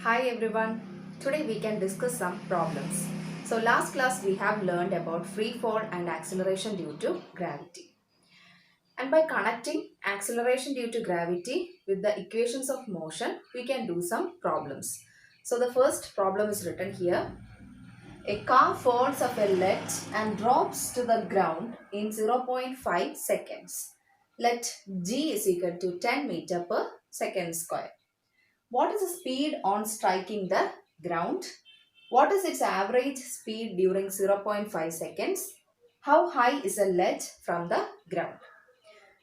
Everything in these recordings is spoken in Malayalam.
Hi everyone. Today we can discuss some problems. So last class we have learned about free fall and acceleration due to gravity. And by connecting acceleration due to gravity with the equations of motion, we can do some problems. So the first problem is written here. A car falls off a ledge and drops to the ground in 0.5 seconds. Let g is equal to 10 meter per second square. What is the speed on striking the ground? What is its average speed during 0.5 seconds? How high is a ledge from the ground?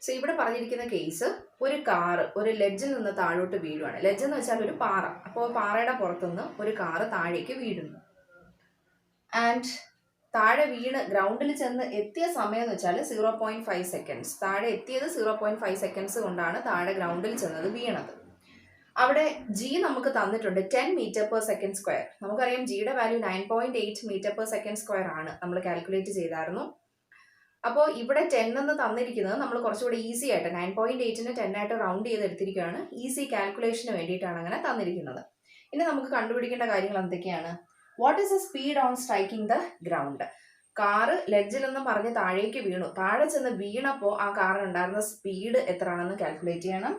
So ഇവിടെ പറഞ്ഞിരിക്കുന്ന കേസ് ഒരു കാറ് ഒരു ലെഡ്ജിൽ നിന്ന് താഴോട്ട് വീഴുവാണ്. ലെഡ്ജ് എന്ന് വെച്ചാൽ ഒരു പാറ. അപ്പോൾ പാറയുടെ പുറത്തുനിന്ന് ഒരു കാറ് താഴേക്ക് വീഴുന്നു. ആൻഡ് താഴെ വീണ് ഗ്രൗണ്ടിൽ ചെന്ന് എത്തിയ സമയം എന്ന് വെച്ചാൽ 0.5 സെക്കൻഡ്സ്. താഴെ എത്തിയത് 0.5 സെക്കൻഡ്സ് കൊണ്ടാണ് താഴെ ഗ്രൗണ്ടിൽ ചെന്നത് വീണത്. അവിടെ ജി നമുക്ക് തന്നിട്ടുണ്ട് 10 മീറ്റർ പെർ സെക്കൻഡ് സ്ക്വയർ. നമുക്കറിയാം ജിയുടെ value 9.8 metre per second square ആണ് നമ്മൾ കാൽക്കുലേറ്റ് ചെയ്തായിരുന്നു. അപ്പോൾ ഇവിടെ 10 എന്ന് തന്നിരിക്കുന്നത് നമ്മൾ കുറച്ചുകൂടി ഈസി ആയിട്ട് 9.8നെ 10 ആയിട്ട് റൗണ്ട് ചെയ്ത് എടുത്തിരിക്കുകയാണ്. ഈസി കാൽക്കുലേഷന് വേണ്ടിയിട്ടാണ് അങ്ങനെ തന്നിരിക്കുന്നത്. ഇനി നമുക്ക് കണ്ടുപിടിക്കേണ്ട കാര്യങ്ങൾ എന്തൊക്കെയാണ്? What is the speed on striking the ground? Car ലെഡ്ജിൽ നിന്ന് പറഞ്ഞ് താഴേക്ക് വീണു. താഴെ ചെന്ന് വീണപ്പോൾ ആ കാറിനുണ്ടായിരുന്ന സ്പീഡ് എത്രയാണെന്ന് കാൽക്കുലേറ്റ് ചെയ്യണം.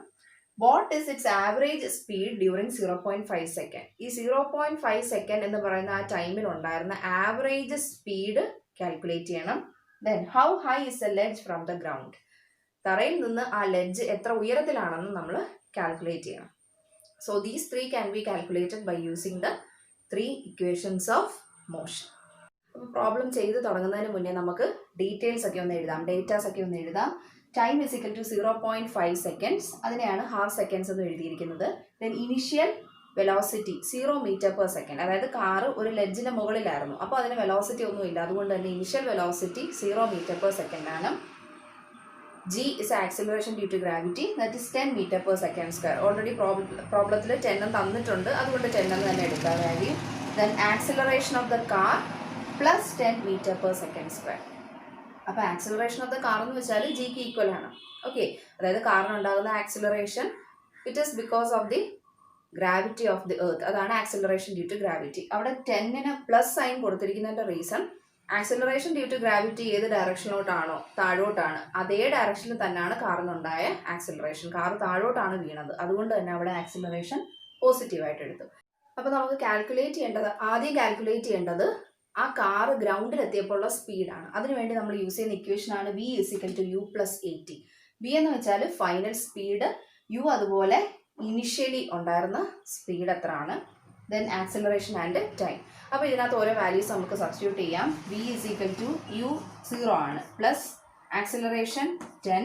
What is its average speed during 0.5 second? ഈ 0.5 സെക്കൻഡ് എന്ന് പറയുന്ന ആ ടൈമിൽ ഉണ്ടായിരുന്ന ആവറേജ് സ്പീഡ് കാൽക്കുലേറ്റ് ചെയ്യണം. Then how high is a ledge from the ground? തറയിൽ നിന്ന് ആ ലെഡ്ജ് എത്ര ഉയരത്തിലാണെന്ന് നമ്മൾ കാൽക്കുലേറ്റ് ചെയ്യണം. So these three can be calculated by using the three equations of motion. അപ്പോൾ പ്രോബ്ലം ചെയ്ത് തുടങ്ങുന്നതിന് മുന്നേ നമുക്ക് ഡീറ്റെയിൽസ് ഒക്കെ ഒന്ന് എഴുതാം, ഡേറ്റാസ് ഒക്കെ ഒന്ന് എഴുതാം. Time is equal to 0.5 seconds. അതിനെയാണ് ഹാഫ് സെക്കൻഡ്സ് എന്ന് എഴുതിയിരിക്കുന്നത്. Then initial velocity 0 metre per second. അതായത് കാറ് ഒരു ലെഡ്ജിന്റെ മുകളിലായിരുന്നു. അപ്പോൾ അതിന് വെലോസിറ്റി ഒന്നുമില്ല. അതുകൊണ്ട് തന്നെ initial velocity 0 metre per second ആണ്. G is acceleration due to gravity, that is 10 metre per second square. Already പ്രോബ്ലത്തിൽ 10 തന്നിട്ടുണ്ട്, അതുകൊണ്ട് 10 എന്ന് തന്നെ എടുക്കാൻ value. Then acceleration of the car plus 10 metre per second square. അപ്പോൾ ആക്സിലറേഷൻ ഓഫ് ദ കാർ എന്ന് വെച്ചാൽ ജിക്ക് ഈക്വൽ ആണ്. ഓക്കെ, അതായത് കാറിനുണ്ടാകുന്ന acceleration it is because of the gravity of the earth. അതാണ് ആക്സിലറേഷൻ ഡ്യൂ ടു ഗ്രാവിറ്റി. അവിടെ 10ന് പ്ലസ് സൈൻ കൊടുത്തിരിക്കുന്നതിൻ്റെ reason acceleration due to gravity ഏത് ഡയറക്ഷനിലോട്ടാണോ താഴോട്ടാണ് അതേ ഡയറക്ഷനിൽ തന്നെയാണ് കാറിനുണ്ടായ ആക്സിലറേഷൻ. കാർ താഴോട്ടാണ് വീണത്, അതുകൊണ്ട് തന്നെ അവിടെ ആക്സിലറേഷൻ പോസിറ്റീവായിട്ട് എടുത്തു. അപ്പോൾ നമുക്ക് ആദ്യം കാൽക്കുലേറ്റ് ചെയ്യേണ്ടത് ആ കാറ് ഗ്രൗണ്ടിലെത്തിയപ്പോഴുള്ള സ്പീഡാണ്. അതിനുവേണ്ടി നമ്മൾ യൂസ് ചെയ്യുന്ന ഇക്വേഷനാണ് v is equal to u plus 80. v എന്ന് വെച്ചാൽ ഫൈനൽ സ്പീഡ്, u അതുപോലെ ഇനിഷ്യലി ഉണ്ടായിരുന്ന സ്പീഡ് എത്രയാണ്, ദെൻ ആക്സിലറേഷൻ ആൻഡ് ടൈം. അപ്പോൾ ഇതിനകത്ത് ഓരോ വാല്യൂസ് നമുക്ക് സബ്സ്റ്റിറ്റ്യൂട്ട് ചെയ്യാം. v is equal to u 0 ആണ്, പ്ലസ് ആക്സിലറേഷൻ 10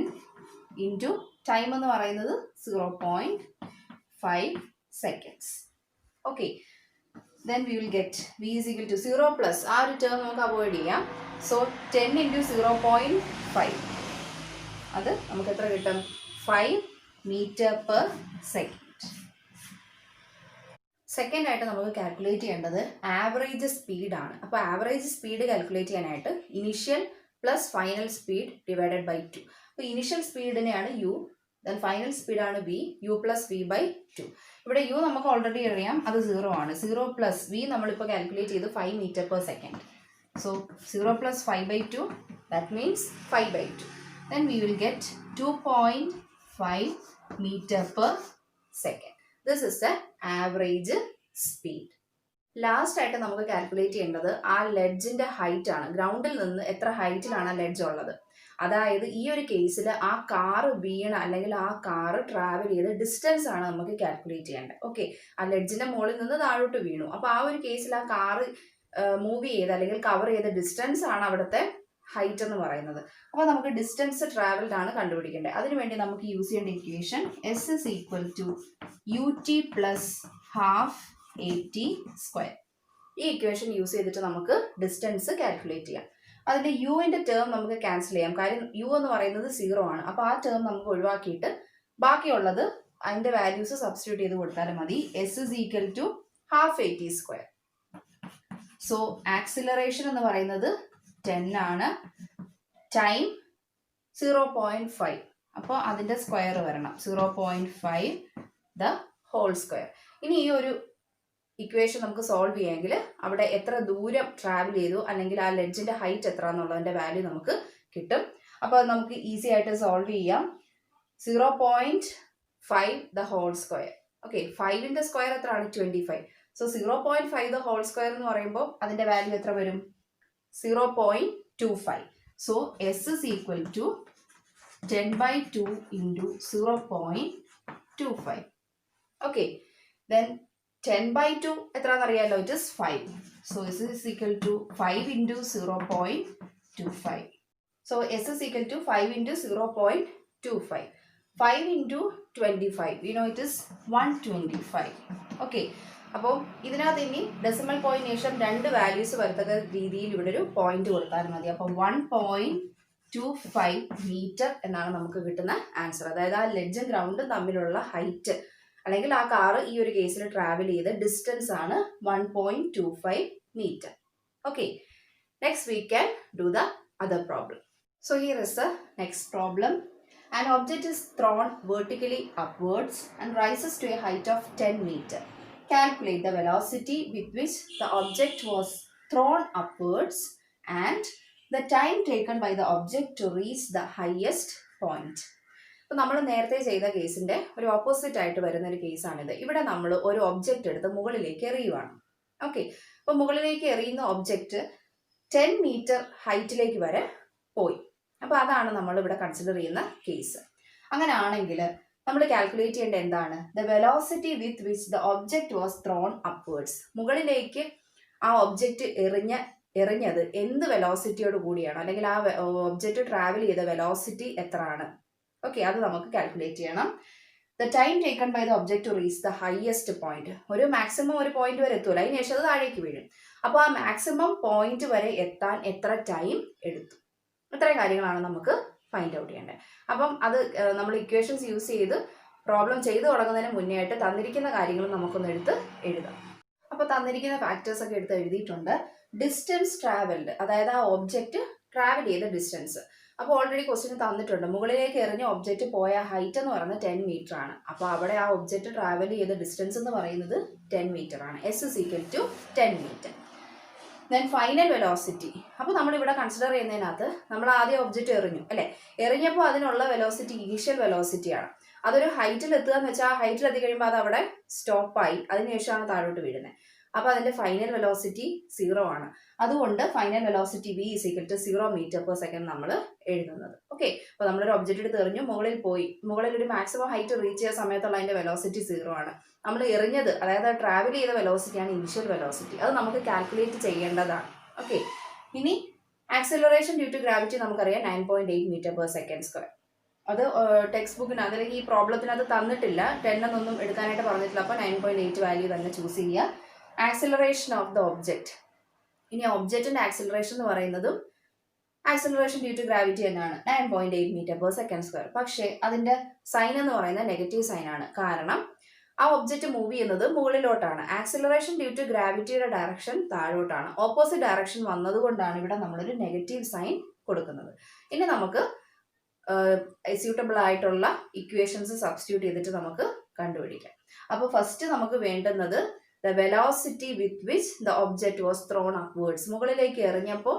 ഇൻറ്റു ടൈം എന്ന് പറയുന്നത് 0.5 seconds. Okay, then we will get v is equal to 0 plus ആ ഒരു ടേം നമുക്ക് അവോയ്ഡ് ചെയ്യാം. സോ 10 ഇൻറ്റു 0.5 അത് നമുക്ക് എത്ര കിട്ടും? 5 മീറ്റർ പെർ സെക്കൻഡ്. സെക്കൻഡ് ആയിട്ട് നമുക്ക് കാൽക്കുലേറ്റ് ചെയ്യേണ്ടത് ആവറേജ് സ്പീഡാണ്. അപ്പോൾ ആവറേജ് സ്പീഡ് കാൽക്കുലേറ്റ് ചെയ്യാനായിട്ട് initial plus final speed divided by 2. അപ്പോൾ ഇനിഷ്യൽ സ്പീഡിനെയാണ് u, ദെൻ ഫൈനൽ സ്പീഡാണ് v, u plus v by 2. ഇവിടെ u നമുക്ക് ഓൾറെഡി അറിയാം, അത് 0 ആണ്. 0 പ്ലസ് v നമ്മളിപ്പോൾ കാൽക്കുലേറ്റ് ചെയ്ത് 5 metre per second. So 0 plus 5 by 2 that means 5 by 2. Then we will get 2.5 metre per second. This is the average speed. Last ആയിട്ട് നമുക്ക് കാൽക്കുലേറ്റ് ചെയ്യേണ്ടത് ആ ലെഡ്ജിന്റെ ഹൈറ്റ് ആണ്. ഗ്രൗണ്ടിൽ നിന്ന് എത്ര ഹൈറ്റിലാണ് ആ ലെഡ്ജ് ഉള്ളത്. അതായത് ഈ ഒരു കേസിൽ ആ കാറ് വീണ അല്ലെങ്കിൽ ആ കാറ് ട്രാവൽ ചെയ്ത ഡിസ്റ്റൻസ് ആണ് നമുക്ക് കാൽക്കുലേറ്റ് ചെയ്യേണ്ടത്. ഓക്കെ, ആ ലെഡ്ജിന്റെ മുകളിൽ നിന്ന് താഴോട്ട് വീണു. അപ്പോൾ ആ ഒരു കേസിൽ ആ കാറ് മൂവ് ചെയ്ത് അല്ലെങ്കിൽ കവർ ചെയ്ത ഡിസ്റ്റൻസ് ആണ് അവിടുത്തെ ഹൈറ്റ് എന്ന് പറയുന്നത്. അപ്പോൾ നമുക്ക് ഡിസ്റ്റൻസ് ട്രാവൽഡ് ആണ് കണ്ടുപിടിക്കേണ്ടത്. അതിനുവേണ്ടി നമുക്ക് യൂസ് ചെയ്യേണ്ട equation S is equal to ut plus half 80 square. ഈ ഇക്വേഷൻ യൂസ് ചെയ്തിട്ട് നമുക്ക് ഡിസ്റ്റൻസ് കാൽക്കുലേറ്റ് ചെയ്യാം. അതിൻ്റെ യുവിൻ്റെ ടേം നമുക്ക് ക്യാൻസൽ ചെയ്യാം. കാര്യം u എന്ന് പറയുന്നത് 0 ആണ്. അപ്പോൾ ആ ടേം നമുക്ക് ഒഴിവാക്കിയിട്ട് ബാക്കിയുള്ളത് അതിൻ്റെ വാല്യൂസ് സബ്സ്റ്റിറ്റ്യൂട്ട് ചെയ്ത് കൊടുത്താലും മതി. S is equal to half 80 square. So acceleration എന്ന് പറയുന്നത് 10 ആണ്, ടൈം 0.5. അപ്പോൾ അതിൻ്റെ സ്ക്വയർ വരണം 0.5 ദ ഹോൾ സ്ക്വയർ. ഇനി ഈ ഒരു ഇക്വേഷൻ നമുക്ക് സോൾവ് ചെയ്യാമെങ്കിൽ അവിടെ എത്ര ദൂരം ട്രാവൽ ചെയ്തു അല്ലെങ്കിൽ ആ ലെഡ്ജിന്റെ ഹൈറ്റ് എത്ര എന്നുള്ളതിന്റെ വാല്യൂ നമുക്ക് കിട്ടും. അപ്പോൾ അത് നമുക്ക് ഈസി ആയിട്ട് സോൾവ് ചെയ്യാം. 0.5 ദ ഹോൾ സ്ക്വയർ. ഓക്കെ, 5ന്റെ സ്ക്വയർ എത്രയാണ്? 25. സോ 0.5 ദ ഹോൾ സ്ക്വയർ എന്ന് പറയുമ്പോൾ അതിന്റെ വാല്യൂ എത്ര വരും? 0.25. So S is equal to 10/2 into 0.25. Okay, then 10/2 എത്രയാണെന്നറിയാലോ? It is 5. So S is equal to 5 into 0.25. So S is equal to 5 into 0.25. 5 into 25. You know it is 125. Okay. അപ്പോൾ ഇതിനകത്ത് ഇനി ഡെസിമൽ പോയിന്റ് ശേഷം 2 വാല്യൂസ് വരത്തക്ക രീതിയിൽ ഇവിടെ ഒരു പോയിന്റ് കൊടുത്താൽ മതി. അപ്പോൾ 1.25 മീറ്റർ എന്നാണ് നമുക്ക് കിട്ടുന്ന ആൻസർ. അതായത് ആ ലെഡ്ജും ഗ്രൗണ്ടും തമ്മിലുള്ള ഹൈറ്റ് അല്ലെങ്കിൽ ആ കാറ് ഈ ഒരു കേസിൽ ട്രാവൽ ചെയ്ത ഡിസ്റ്റൻസ് ആണ് 1.25 metre. Okay, next we can do the other problem. So here is the next problem. An object is thrown vertically upwards and rises to a height of 10 meters. Calculate the velocity with which the object was thrown upwards and the time taken by the object to reach the highest point. അപ്പോൾ നമ്മൾ നേരത്തെ ചെയ്ത കേസിന്റെ ഒരു ഓപ്പോസിറ്റ് ആയിട്ട് വരുന്ന ഒരു കേസാണിത്. ഇവിടെ നമ്മൾ ഒരു ഒബ്ജക്റ്റ് എടുത്ത് മുകളിലേക്ക് എറിയുവാണ്. ഓക്കെ, അപ്പോൾ മുകളിലേക്ക് എറിയുന്ന ഒബ്ജക്റ്റ് 10 മീറ്റർ ഹൈറ്റിലേക്ക് വരെ പോയി. അപ്പോൾ അതാണ് നമ്മൾ ഇവിടെ കൺസിഡർ ചെയ്യുന്ന കേസ്. അങ്ങനെ ആണെങ്കിൽ നമ്മൾ കാൽക്കുലേറ്റ് ചെയ്യേണ്ട എന്താണ്? The velocity with which the object was thrown upwards. മുകളിലേക്ക് ആ ഒബ്ജക്റ്റ് എറിഞ്ഞത് എന്ത് വെലോസിറ്റിയോട് കൂടിയാണ്, അല്ലെങ്കിൽ ആ ഒബ്ജക്റ്റ് ട്രാവൽ ചെയ്ത വെലോസിറ്റി എത്രയാണ്? ഓക്കെ, അത് നമുക്ക് കാൽക്കുലേറ്റ് ചെയ്യണം. The time taken by the object to reach the highest point. ഒരു മാക്സിമം ഒരു പോയിന്റ് വരെ എത്തൂല, അതിന് ശേഷം അത് താഴേക്ക് വീഴും. അപ്പോൾ ആ മാക്സിമം പോയിന്റ് വരെ എത്താൻ എത്ര ടൈം എടുത്തു? ഇത്രയും കാര്യങ്ങളാണ് നമുക്ക് ഫൈൻഡ് ഔട്ട് ചെയ്യേണ്ടത്. അപ്പം അത് നമ്മൾ ഇക്വേഷൻസ് യൂസ് ചെയ്ത് പ്രോബ്ലം ചെയ്തു തുടങ്ങുന്നതിന് മുന്നേ ആയിട്ട് തന്നിരിക്കുന്ന കാര്യങ്ങൾ നമുക്കൊന്ന് എടുത്ത് എഴുതാം. അപ്പോൾ തന്നിരിക്കുന്ന ഫാക്ടേഴ്സ് ഒക്കെ എടുത്ത് എഴുതിയിട്ടുണ്ട്. ഡിസ്റ്റൻസ് ട്രാവൽഡ്, അതായത് ആ ഒബ്ജക്റ്റ് ട്രാവൽ ചെയ്ത ഡിസ്റ്റൻസ്. അപ്പോൾ ഓൾറെഡി ക്വസ്റ്റ്യൻ തന്നിട്ടുണ്ട്. മുകളിലേക്ക് എറിഞ്ഞ ഒബ്ജക്റ്റ് പോയ ഹൈറ്റ് എന്ന് പറയുന്നത് 10 മീറ്റർ ആണ്. അപ്പോൾ അവിടെ ആ ഒബ്ജക്റ്റ് ട്രാവൽ ചെയ്ത ഡിസ്റ്റൻസ് എന്ന് പറയുന്നത് 10 മീറ്റർ ആണ്. S is equal to 10 മീറ്റർ. Then final velocity. അപ്പോൾ നമ്മളിവിടെ കൺസിഡർ ചെയ്യുന്നതിനകത്ത് നമ്മൾ ആദ്യം ഒബ്ജക്റ്റ് എറിഞ്ഞു അല്ലേ? എറിഞ്ഞപ്പോൾ അതിനുള്ള വെലോസിറ്റി ഇനീഷ്യൽ വെലോസിറ്റിയാണ്. അതൊരു ഹൈറ്റിൽ എത്തുക എന്ന് വെച്ചാൽ ആ ഹൈറ്റിൽ എത്തി കഴിയുമ്പോൾ അത് അവിടെ സ്റ്റോപ്പായി, അതിനുശേഷമാണ് താഴോട്ട് വീഴുന്നത്. അപ്പോൾ അതിൻ്റെ ഫൈനൽ വെലോസിറ്റി 0 ആണ്. അതുകൊണ്ട് final velocity V is equal to 0 metre per second നമ്മൾ എഴുതുന്നത്. ഓക്കെ, അപ്പോൾ നമ്മളൊരു ഒബ്ജക്റ്റ് എടുത്ത് എറിഞ്ഞു, മുകളിൽ പോയി, മുകളിൽ ഒരു മാക്സിമം ഹൈറ്റ് റീച്ച് ചെയ്യുന്ന സമയത്തുള്ള അതിൻ്റെ വെലോസിറ്റി 0 ആണ്. നമ്മൾ എറിഞ്ഞത്, അതായത് ട്രാവൽ ചെയ്ത വെലോസിറ്റിയാണ് ഇനിഷ്യൽ വെലോസിറ്റി. അത് നമുക്ക് കാൽക്കുലേറ്റ് ചെയ്യേണ്ടതാണ്. ഓക്കെ, ഇനി ആക്സിലറേഷൻ ഡ്യൂ ടു ഗ്രാവിറ്റി നമുക്കറിയാം 9.8 മീറ്റർ പെർ സെക്കൻഡ് സ്ക്വയർ. അത് ടെക്സ്റ്റ് ബുക്കിന് അല്ലെങ്കിൽ ഈ പ്രോബ്ലത്തിനകത്ത് തന്നിട്ടില്ല, 10 എന്നൊന്നും എടുക്കാനായിട്ട് പറഞ്ഞിട്ടില്ല. അപ്പോൾ 9.8 വാല്യൂ തന്നെ ചൂസ് ചെയ്യുക. Acceleration of the object. ഇനി ഒബ്ജക്റ്റിന്റെ ആക്സിലറേഷൻ എന്ന് പറയുന്നതും ആക്സിലറേഷൻ ഡ്യൂ ടു ഗ്രാവിറ്റി തന്നെയാണ്, 9.8 മീറ്റർ പെർ സെക്കൻഡ് സ്ക്വയർ. പക്ഷേ അതിന്റെ സൈൻ എന്ന് പറയുന്നത് നെഗറ്റീവ് സൈൻ ആണ്. കാരണം ആ ഒബ്ജക്റ്റ് മൂവ് ചെയ്യുന്നത് മുകളിലോട്ടാണ്. ആക്സിലറേഷൻ ഡ്യൂ ടു ഗ്രാവിറ്റിയുടെ ഡയറക്ഷൻ താഴോട്ടാണ്. ഓപ്പോസിറ്റ് ഡയറക്ഷൻ വന്നതുകൊണ്ടാണ് ഇവിടെ നമ്മളൊരു നെഗറ്റീവ് സൈൻ കൊടുക്കുന്നത്. ഇനി നമുക്ക് സ്യൂട്ടബിൾ ആയിട്ടുള്ള ഇക്വേഷൻസ് സബ്സ്റ്റിറ്റ്യൂട്ട് ചെയ്തിട്ട് നമുക്ക് കണ്ടുപിടിക്കാം. അപ്പോൾ ഫസ്റ്റ് നമുക്ക് വേണ്ടുന്നത് the velocity with which the object was thrown upwards. മുകളിലേക്ക് എറിഞ്ഞപ്പോൾ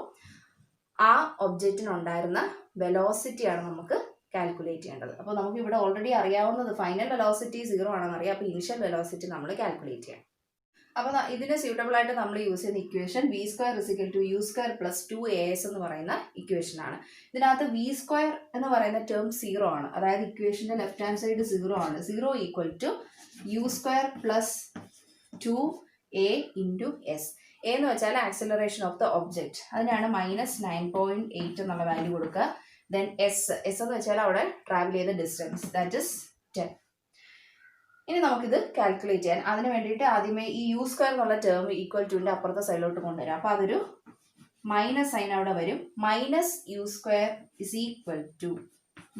ആ ഒബ്ജക്റ്റിനുണ്ടായിരുന്ന വെലോസിറ്റിയാണ് നമുക്ക് കാൽക്കുലേറ്റ് ചെയ്യേണ്ടത്. അപ്പോൾ നമുക്ക് ഇവിടെ ഓൾറെഡി അറിയാവുന്നത് ഫൈനൽ വെലോസിറ്റി 0 ആണെന്ന് അറിയാം. അപ്പോൾ ഇനിഷ്യൽ വെലോസിറ്റി നമ്മൾ കാൽക്കുലേറ്റ് ചെയ്യണം. അപ്പോൾ ഇതിന് സ്യൂട്ടബിൾ ആയിട്ട് നമ്മൾ യൂസ് ചെയ്യുന്ന equation V² is equal to U² plus 2AS എന്ന് പറയുന്ന ഇക്വേഷൻ ആണ്. ഇതിനകത്ത് V² എന്ന് പറയുന്ന ടേം 0 ആണ്. അതായത് ഇക്വേഷന്റെ ലെഫ്റ്റ് ഹാൻഡ് സൈഡ് 0 ആണ്. 0 equal to U² plus 2A into S. A എന്ന് വെച്ചാൽ ആക്സിലറേഷൻ ഓഫ് ദ ഒബ്ജക്റ്റ്, അതിനാണ് -9.8 എന്നുള്ള വാല്യൂ കൊടുക്കുക. ദെൻ S എന്ന് വെച്ചാൽ അവിടെ ട്രാവൽ ചെയ്ത ഡിസ്റ്റൻസ്, ദാറ്റ് ഇസ് 10. ഇനി നമുക്കിത് കാൽക്കുലേറ്റ് ചെയ്യാൻ അതിന് വേണ്ടിയിട്ട് ആദ്യമേ ഈ U² എന്നുള്ള ടേം ഈക്വൽ ടുവിൻ്റെ അപ്പുറത്തെ സൈഡിലോട്ട് കൊണ്ടുവരാം. അപ്പോൾ അതൊരു മൈനസ് സൈൻ അവിടെ വരും. -U² is equal to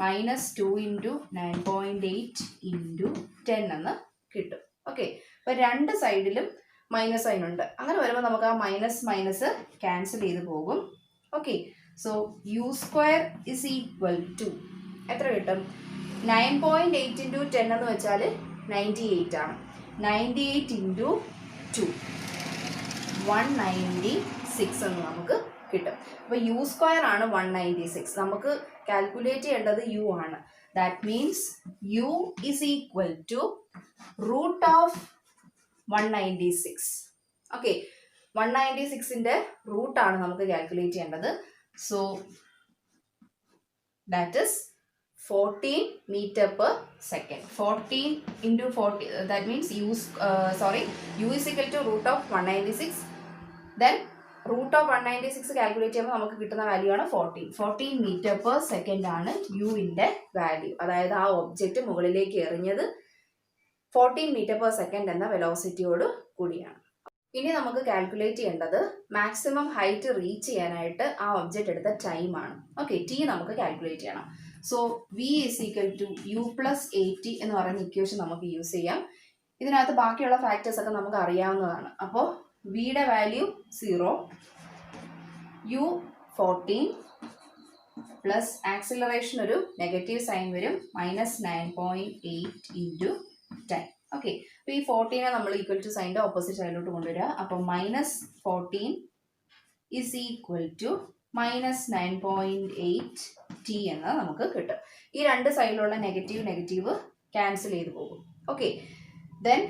-2 into 9.8 into 10 എന്ന് കിട്ടും. ഓക്കെ, അപ്പോൾ രണ്ട് സൈഡിലും മൈനസ് സൈൻ ഉണ്ട്. അങ്ങനെ വരുമ്പോൾ നമുക്ക് ആ മൈനസ് ക്യാൻസൽ ചെയ്ത് പോകും. Okay, so U² is equal to എത്ര കിട്ടും? 9.8 into 10 എന്ന് വെച്ചാൽ 98 ആണ്. 98 into 2 196 എന്ന് നമുക്ക് കിട്ടും. അപ്പോൾ യു സ്ക്വയർ ആണ് 196. നമുക്ക് കാൽക്കുലേറ്റ് ചെയ്യേണ്ടത് യു ആണ്. That means u is equal to root of 196. Okay, 196ന്റെ റൂട്ടാണ് നമുക്ക് കാൽക്കുലേറ്റ് ചെയ്യേണ്ടത്. So that is 14 meter per second. 14 into 40, that means u is equal to root of 196. Then root of 196 calculate ചെയ്യുമ്പോൾ നമുക്ക് കിട്ടുന്ന വാല്യൂ ആണ് 14 meter per second ആണ് യുവിൻ്റെ വാല്യൂ. അതായത് ആ ഒബ്ജക്റ്റ് മുകളിലേക്ക് എറിഞ്ഞത് 14 meter per second എന്ന വെലോസിറ്റിയോട് കൂടിയാണ്. ഇനി നമുക്ക് കാൽക്കുലേറ്റ് ചെയ്യേണ്ടത് മാക്സിമം ഹൈറ്റ് റീച്ച് ചെയ്യാനായിട്ട് ആ ഒബ്ജക്റ്റ് എടുത്ത ടൈമാണ്. ഓക്കെ, ടി നമുക്ക് കാൽക്കുലേറ്റ് ചെയ്യണം. So V is equal to U plus 80 എന്ന് പറയുന്ന ഇക്വേഷൻ നമുക്ക് യൂസ് ചെയ്യാം. ഇതിനകത്ത് ബാക്കിയുള്ള ഫാക്ടേഴ്സ് ഒക്കെ നമുക്ക് അറിയാവുന്നതാണ്. അപ്പോൾ വിയുടെ വാല്യൂ 0, യു 14 പ്ലസ് ആക്സിലറേഷൻ ഒരു നെഗറ്റീവ് സൈൻ വരും, -9.8 ഇൻറ്റു 10. ഓക്കെ, അപ്പോൾ ഈ 14 നമ്മൾ ഈക്വൽ ടു സൈൻ്റെ ഓപ്പോസിറ്റ് സൈഡിലോട്ട് കൊണ്ടുവരിക. അപ്പോൾ -14 ഇസ് ഈക്വൽ ടു -9.8 ടി എന്ന് നമുക്ക് കിട്ടും. ഈ രണ്ട് സൈഡിലുള്ള നെഗറ്റീവ് ക്യാൻസൽ ചെയ്ത് പോകും. Okay, then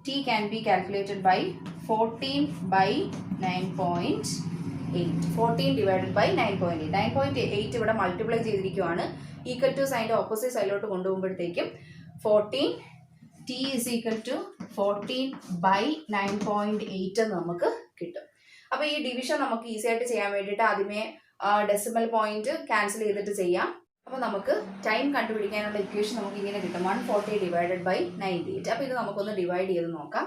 T can be calculated by 14 by 9.8. 14 divided by 9.8. 9.8 ഇവിടെ മൾട്ടിപ്ലൈ ചെയ്തിരിക്കുവാണ്. ഈക്വൽ ടു സൈൻ്റെ ഓപ്പോസിറ്റ് സൈഡിലോട്ട് കൊണ്ടുപോകുമ്പോഴത്തേക്കും 14 T is equal to 14 by 9.8 എന്ന് നമുക്ക് കിട്ടും. അപ്പോൾ ഈ ഡിവിഷൻ നമുക്ക് ഈസി ആയിട്ട് ചെയ്യാൻ വേണ്ടിയിട്ട് ആദ്യമേ ഡെസിമൽ പോയിന്റ് ക്യാൻസൽ ചെയ്തിട്ട് ചെയ്യാം. അപ്പോൾ നമുക്ക് ടൈം കണ്ടുപിടിക്കാനുള്ള ഇക്വേഷൻ നമുക്ക് ഇങ്ങനെ കിട്ടും, 140 divided by 98. അപ്പോൾ ഇത് നമുക്കൊന്ന് ഡിവൈഡ് ചെയ്ത് നോക്കാം.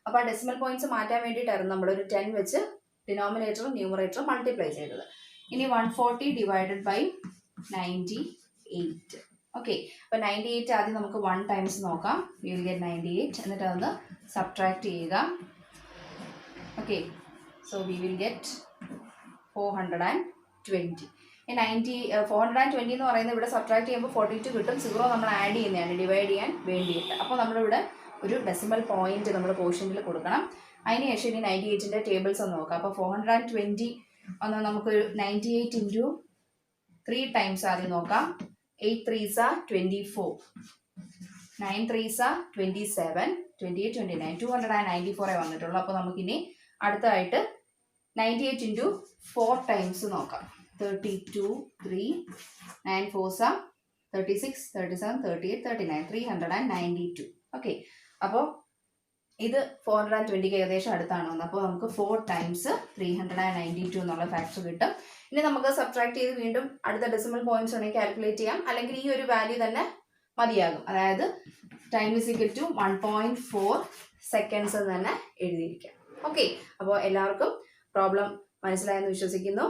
അപ്പോൾ ആ ഡെസിമൽ പോയിന്റ്സ് മാറ്റാൻ വേണ്ടിയിട്ടായിരുന്നു നമ്മളൊരു 10 വെച്ച് ഡിനോമിനേറ്ററും ന്യൂമറേറ്ററും മൾട്ടിപ്ലൈ ചെയ്തത്. ഇനി 140 divided by 98. ഓക്കെ, അപ്പോൾ 98 ആദ്യം നമുക്ക് 1 times നോക്കാം. V will get 98. എന്നിട്ട് അതൊന്ന് സബ്ട്രാക്ട് ചെയ്യുക. Okay, so we will get 420. ഈ 420 എന്ന് പറയുന്നത് ഇവിടെ സബ്ട്രാക്ട് ചെയ്യുമ്പോൾ 42 കിട്ടും. 0 നമ്മൾ ആഡ് ചെയ്യുന്നതാണ് ഡിവൈഡ് ചെയ്യാൻ വേണ്ടിയിട്ട്. അപ്പോൾ നമ്മളിവിടെ ഒരു ഡെസിമൽ പോയിന്റ് നമ്മൾ കോഷ്യന്റിൽ കൊടുക്കണം. അതിനുശേഷം ഇനി 98ന്റെ ടേബിൾസ് ഒന്ന് നോക്കാം. അപ്പോൾ 420 ഒന്ന് നമുക്കൊരു 98 ഇൻറ്റു 3 ടൈംസ് ആദ്യം നോക്കാം. 8 3s are 24, 9 3s are 27, 28 29, 294 വന്നിട്ടുള്ളൂ. അപ്പോൾ നമുക്കിനി അടുത്തതായിട്ട് 98 ഇൻറ്റു 4 ടൈംസ് നോക്കാം. 32 3, 9 4s are 36, 37, 38, 39, 392. ഓക്കെ, അപ്പോൾ ഇത് 420ക്ക് ഏകദേശം അടുത്താണ് വന്നത്. അപ്പോൾ നമുക്ക് 4 ടൈംസ് 392 എന്നുള്ള ഫാക്ടർ കിട്ടും. ഇനി നമുക്ക് സബ്ട്രാക്ട് ചെയ്ത് വീണ്ടും അടുത്ത ഡെസിമൽ പോയിന്റ്സ് ഉണ്ടെങ്കിൽ കാൽക്കുലേറ്റ് ചെയ്യാം. അല്ലെങ്കിൽ ഈ ഒരു വാല്യൂ തന്നെ മതിയാകും. അതായത് time is equal to 1.4 seconds എന്ന് തന്നെ എഴുതിയിരിക്കാം. ഓക്കെ, അപ്പോൾ എല്ലാവർക്കും പ്രോബ്ലം മനസ്സിലായെന്ന് വിശ്വസിക്കുന്നു.